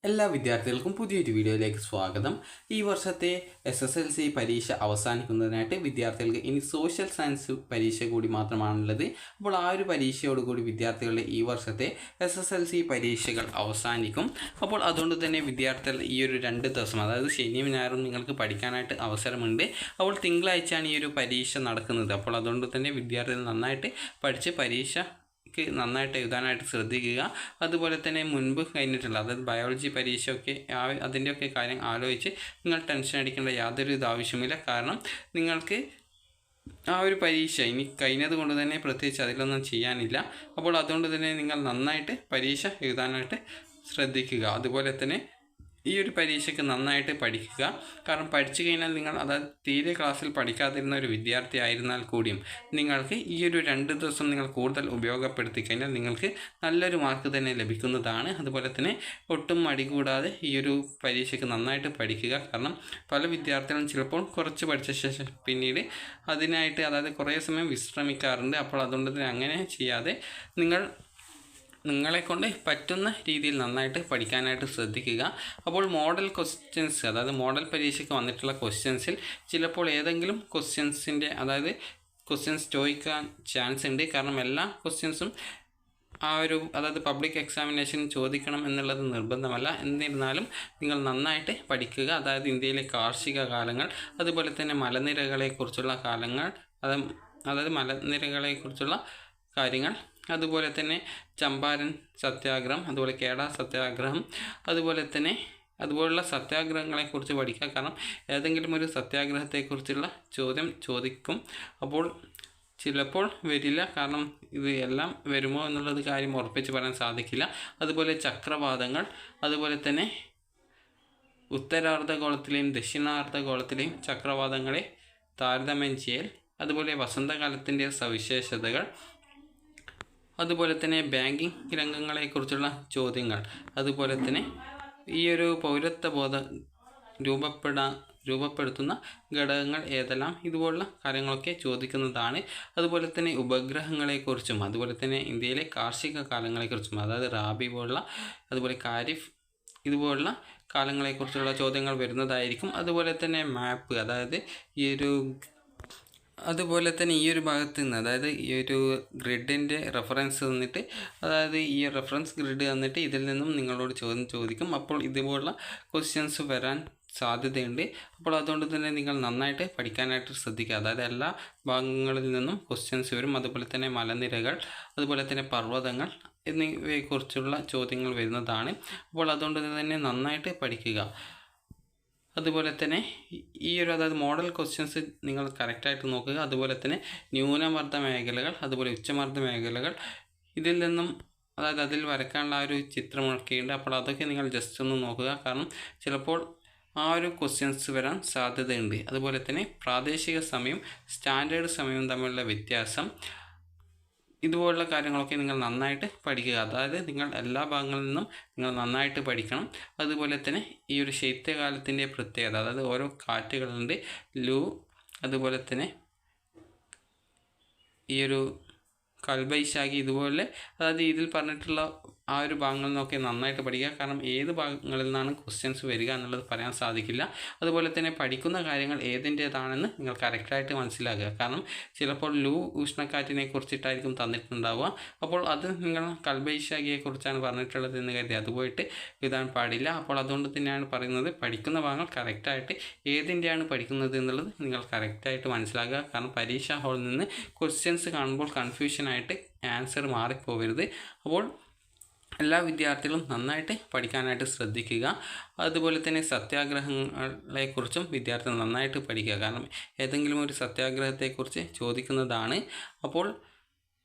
എല്ലാ വിദ്യാർത്ഥികൾക്കും പുതിയൊരു വീഡിയോയിലേക്ക് സ്വാഗതം. ഈ വർഷത്തെ SSLC പരീക്ഷ അവസാനിക്കുന്നതിനായിട്ട് വിദ്യാർത്ഥികൾക്ക് ഇനി സോഷ്യൽ സയൻസ് പരീക്ഷ കൂടി മാത്രമാണുള്ളത്. അപ്പോൾ ആ ഒരു പരീക്ഷയോടുകൂടി വിദ്യാർത്ഥികളുടെ ഈ വർഷത്തെ SSLC പരീക്ഷകൾ അവസാനിക്കും. അപ്പോൾ അതുകൊണ്ട് തന്നെ വിദ്യാർത്ഥികൾ ഈ ഒരു 2 ദിവസം, അതായത് ശനിയും ഞായറും നിങ്ങൾക്ക് പഠിക്കാനായിട്ട് അവസരമുണ്ട്. അപ്പോൾ തിങ്കളാഴ്ചയാണ് ഈ ഒരു പരീക്ഷ നടക്കുന്നത്. അപ്പോൾ അതുകൊണ്ട് തന്നെ വിദ്യാർത്ഥികൾ നന്നായിട്ട് പഠിച്ച് പരീക്ഷ നന്നായിട്ട് എഴുതാനായിട്ട് ശ്രദ്ധിക്കുക. അതുപോലെ തന്നെ മുൻപ് കഴിഞ്ഞിട്ടുള്ള, അതായത് ബയോളജി പരീക്ഷയൊക്കെ അതിൻ്റെയൊക്കെ കാര്യം ആലോചിച്ച് നിങ്ങൾ ടെൻഷൻ അടിക്കേണ്ട യാതൊരു ആവശ്യമില്ല. കാരണം നിങ്ങൾക്ക് ആ ഒരു പരീക്ഷ ഇനി കഴിഞ്ഞത് കൊണ്ട് തന്നെ പ്രത്യേകിച്ച് അതിലൊന്നും ചെയ്യാനില്ല. അപ്പോൾ അതുകൊണ്ട് തന്നെ നിങ്ങൾ നന്നായിട്ട് പരീക്ഷ എഴുതാനായിട്ട് ശ്രദ്ധിക്കുക. അതുപോലെ തന്നെ ഈ ഒരു പരീക്ഷയ്ക്ക് നന്നായിട്ട് പഠിക്കുക. കാരണം പഠിച്ചു കഴിഞ്ഞാൽ നിങ്ങൾ, അതായത് തീരെ ക്ലാസ്സിൽ പഠിക്കാതിരുന്ന ഒരു വിദ്യാർത്ഥി ആയിരുന്നാൽ കൂടിയും നിങ്ങൾക്ക് ഈ ഒരു 2 ദിവസം നിങ്ങൾ കൂടുതൽ ഉപയോഗപ്പെടുത്തി കഴിഞ്ഞാൽ നിങ്ങൾക്ക് നല്ലൊരു മാർക്ക് തന്നെ ലഭിക്കുന്നതാണ്. അതുപോലെ തന്നെ ഒട്ടും മടി കൂടാതെ ഈ ഒരു പരീക്ഷയ്ക്ക് നന്നായിട്ട് പഠിക്കുക. കാരണം പല വിദ്യാർത്ഥികളും ചിലപ്പോൾ കുറച്ച് പഠിച്ച ശേഷം പിന്നീട് അതിനായിട്ട്, അതായത് കുറേ സമയം വിശ്രമിക്കാറുണ്ട്. അപ്പോൾ അതുകൊണ്ട് തന്നെ അങ്ങനെ ചെയ്യാതെ നിങ്ങളെക്കൊണ്ട് പറ്റുന്ന രീതിയിൽ നന്നായിട്ട് പഠിക്കാനായിട്ട് ശ്രദ്ധിക്കുക. അപ്പോൾ മോഡൽ ക്വസ്റ്റ്യൻസ്, അതായത് മോഡൽ പരീക്ഷയ്ക്ക് വന്നിട്ടുള്ള ക്വസ്റ്റ്യൻസിൽ ചിലപ്പോൾ ഏതെങ്കിലും ക്വസ്റ്റ്യൻസിൻ്റെ, അതായത് ക്വസ്റ്റ്യൻസ് ചോദിക്കാൻ ചാൻസ് ഉണ്ട്. കാരണം എല്ലാ ക്വസ്റ്റ്യൻസും അതായത് പബ്ലിക് എക്സാമിനേഷൻ ചോദിക്കണം എന്നുള്ളത് നിർബന്ധമല്ല. എന്നിരുന്നാലും നിങ്ങൾ നന്നായിട്ട് പഠിക്കുക. അതായത് ഇന്ത്യയിലെ കാർഷിക കാലങ്ങൾ, അതുപോലെ തന്നെ മലനിരകളെക്കുറിച്ചുള്ള കാലങ്ങൾ, അതായത് മലനിരകളെക്കുറിച്ചുള്ള കാര്യങ്ങൾ, അതുപോലെ തന്നെ ചമ്പാരൻ സത്യാഗ്രഹം, അതുപോലെ കേഡ സത്യാഗ്രഹം, അതുപോലുള്ള സത്യാഗ്രഹങ്ങളെക്കുറിച്ച് പഠിക്കുക. കാരണം ഏതെങ്കിലും ഒരു സത്യാഗ്രഹത്തെക്കുറിച്ചുള്ള ചോദ്യം ചോദിക്കും. അപ്പോൾ ചിലപ്പോൾ വരില്ല, കാരണം ഇത് എല്ലാം വരുമോ എന്നുള്ളത് കാര്യം ഉറപ്പിച്ച് പറയാൻ സാധിക്കില്ല. അതുപോലെ ചക്രവാതങ്ങൾ, അതുപോലെ തന്നെ ഉത്തരാർദ്ധഗോളത്തിലെയും ദക്ഷിണാർദ്ധഗോളത്തിലെയും ചക്രവാതങ്ങളെ താരതമ്യം ചെയ്യൽ, അതുപോലെ വസന്തകാലത്തിൻ്റെ സവിശേഷതകൾ, അതുപോലെ തന്നെ ബാങ്കിങ് രംഗങ്ങളെക്കുറിച്ചുള്ള ചോദ്യങ്ങൾ, അതുപോലെ തന്നെ ഈ ഒരു പൗരത്വ ബോധം രൂപപ്പെടുത്തുന്ന ഘടകങ്ങൾ ഏതെല്ലാം, ഇതുപോലുള്ള കാര്യങ്ങളൊക്കെ ചോദിക്കുന്നതാണ്. അതുപോലെ തന്നെ ഉപഗ്രഹങ്ങളെക്കുറിച്ചും, അതുപോലെ തന്നെ ഇന്ത്യയിലെ കാർഷിക കാലങ്ങളെക്കുറിച്ചും, അതായത് റാബി പോലുള്ള, അതുപോലെ ഖാരിഫ്, ഇതുപോലുള്ള കാലങ്ങളെക്കുറിച്ചുള്ള ചോദ്യങ്ങൾ വരുന്നതായിരിക്കും. അതുപോലെ തന്നെ മാപ്പ്, അതായത് അതുപോലെ തന്നെ ഈ ഒരു ഭാഗത്ത് നിന്ന്, അതായത് ഈ ഒരു ഗ്രിഡിൻ്റെ റെഫറൻസ് തന്നിട്ട്, അതായത് ഈ റെഫറൻസ് ഗ്രിഡ് തന്നിട്ട് ഇതിൽ നിന്നും നിങ്ങളോട് ചോദ്യം ചോദിക്കും. അപ്പോൾ ഇതുപോലുള്ള ക്വസ്റ്റ്യൻസ് വരാൻ സാധ്യതയുണ്ട്. അപ്പോൾ അതുകൊണ്ട് തന്നെ നിങ്ങൾ നന്നായിട്ട് പഠിക്കാനായിട്ട് ശ്രദ്ധിക്കുക. അതായത് എല്ലാ ഭാഗങ്ങളിൽ നിന്നും ക്വസ്റ്റ്യൻസ് വരും. അതുപോലെ തന്നെ മലനിരകൾ, അതുപോലെ തന്നെ പർവ്വതങ്ങൾ എന്നിവയെക്കുറിച്ചുള്ള ചോദ്യങ്ങൾ വരുന്നതാണ്. അപ്പോൾ അതുകൊണ്ട് തന്നെ നന്നായിട്ട് പഠിക്കുക. അതുപോലെ തന്നെ അതായത് മോഡൽ ക്വസ്റ്റ്യൻസ് നിങ്ങൾ കറക്റ്റായിട്ട് നോക്കുക. അതുപോലെ തന്നെ ന്യൂനമർദ്ദ മേഖലകൾ, അതുപോലെ ഉച്ചമർദ്ദ മേഖലകൾ, ഇതിൽ നിന്നും, അതായത് അതിൽ വരയ്ക്കാനുള്ള ഒരു ചിത്രമൊക്കെയുണ്ട്. അപ്പോൾ അതൊക്കെ നിങ്ങൾ ജസ്റ്റ് ഒന്ന് നോക്കുക. കാരണം ചിലപ്പോൾ ആ ഒരു ക്വസ്റ്റ്യൻസ് വരാൻ സാധ്യതയുണ്ട്. അതുപോലെ തന്നെ പ്രാദേശിക സമയം, സ്റ്റാൻഡേർഡ് സമയവും തമ്മിലുള്ള വ്യത്യാസം, ഇതുപോലുള്ള കാര്യങ്ങളൊക്കെ നിങ്ങൾ നന്നായിട്ട് പഠിക്കുക. അതായത് നിങ്ങൾ എല്ലാ ഭാഗങ്ങളിൽ നിന്നും നിങ്ങൾ നന്നായിട്ട് പഠിക്കണം. അതുപോലെ തന്നെ ഈ ഒരു ശൈത്യകാലത്തിൻ്റെ പ്രത്യേകത, അതായത് ഓരോ കാറ്റുകളുണ്ട്, ലൂ, അതുപോലെ തന്നെ ഈ ഒരു കൽബൈശാഖി, ഇതുപോലെ അതായത് ഇതിൽ പറഞ്ഞിട്ടുള്ള ആ ഒരു ഭാഗങ്ങളിൽ നിന്നൊക്കെ നന്നായിട്ട് പഠിക്കുക. കാരണം ഏത് ഭാഗങ്ങളിൽ നിന്നാണ് ക്വസ്റ്റ്യൻസ് വരിക എന്നുള്ളത് പറയാൻ സാധിക്കില്ല. അതുപോലെ തന്നെ പഠിക്കുന്ന കാര്യങ്ങൾ ഏതിൻ്റേതാണെന്ന് നിങ്ങൾ കറക്റ്റായിട്ട് മനസ്സിലാക്കുക. കാരണം ചിലപ്പോൾ ലൂ, ഉഷ്ണക്കാറ്റിനെ കുറിച്ചിട്ടായിരിക്കും തന്നിട്ടുണ്ടാവുക. അപ്പോൾ അത് നിങ്ങൾ കൽബൈശാഖിയെക്കുറിച്ചാണ് പറഞ്ഞിട്ടുള്ളത് എന്ന് കരുതി അത് പോയിട്ട് എഴുതാൻ പാടില്ല. അപ്പോൾ അതുകൊണ്ട് തന്നെയാണ് പറയുന്നത്, പഠിക്കുന്ന ഭാഗങ്ങൾ കറക്റ്റായിട്ട് ഏതിൻ്റെയാണ് പഠിക്കുന്നത് എന്നുള്ളത് നിങ്ങൾ കറക്റ്റായിട്ട് മനസ്സിലാക്കുക. കാരണം പരീക്ഷാ ഹാളിൽ നിന്ന് ക്വസ്റ്റ്യൻസ് കാണുമ്പോൾ കൺഫ്യൂഷനായിട്ട് ആൻസർ മാറിപ്പോകരുത്. അപ്പോൾ എല്ലാ വിദ്യാർത്ഥികളും നന്നായിട്ട് പഠിക്കാനായിട്ട് ശ്രദ്ധിക്കുക. അതുപോലെ തന്നെ സത്യാഗ്രഹങ്ങളെക്കുറിച്ചും വിദ്യാർത്ഥികൾ നന്നായിട്ട് പഠിക്കുക. കാരണം ഏതെങ്കിലും ഒരു സത്യാഗ്രഹത്തെക്കുറിച്ച് ചോദിക്കുന്നതാണ്. അപ്പോൾ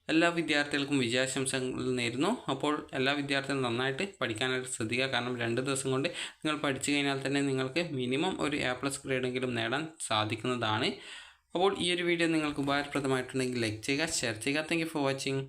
എല്ലാ വിദ്യാർത്ഥികൾക്കും വിജയാശംസകൾ നേരുന്നു. അപ്പോൾ എല്ലാ വിദ്യാർത്ഥികളും നന്നായിട്ട് പഠിക്കാനായിട്ട് ശ്രദ്ധിക്കുക. കാരണം 2 ദിവസം കൊണ്ട് നിങ്ങൾ പഠിച്ചു കഴിഞ്ഞാൽ തന്നെ നിങ്ങൾക്ക് മിനിമം ഒരു A+ ഗ്രേഡെങ്കിലും നേടാൻ സാധിക്കുന്നതാണ്. അപ്പോൾ ഈ ഒരു വീഡിയോ നിങ്ങൾക്ക് ഉപകാരപ്രദമായിട്ടുണ്ടെങ്കിൽ ലൈക്ക് ചെയ്യുക, ഷെയർ ചെയ്യുക. Thank you for watching.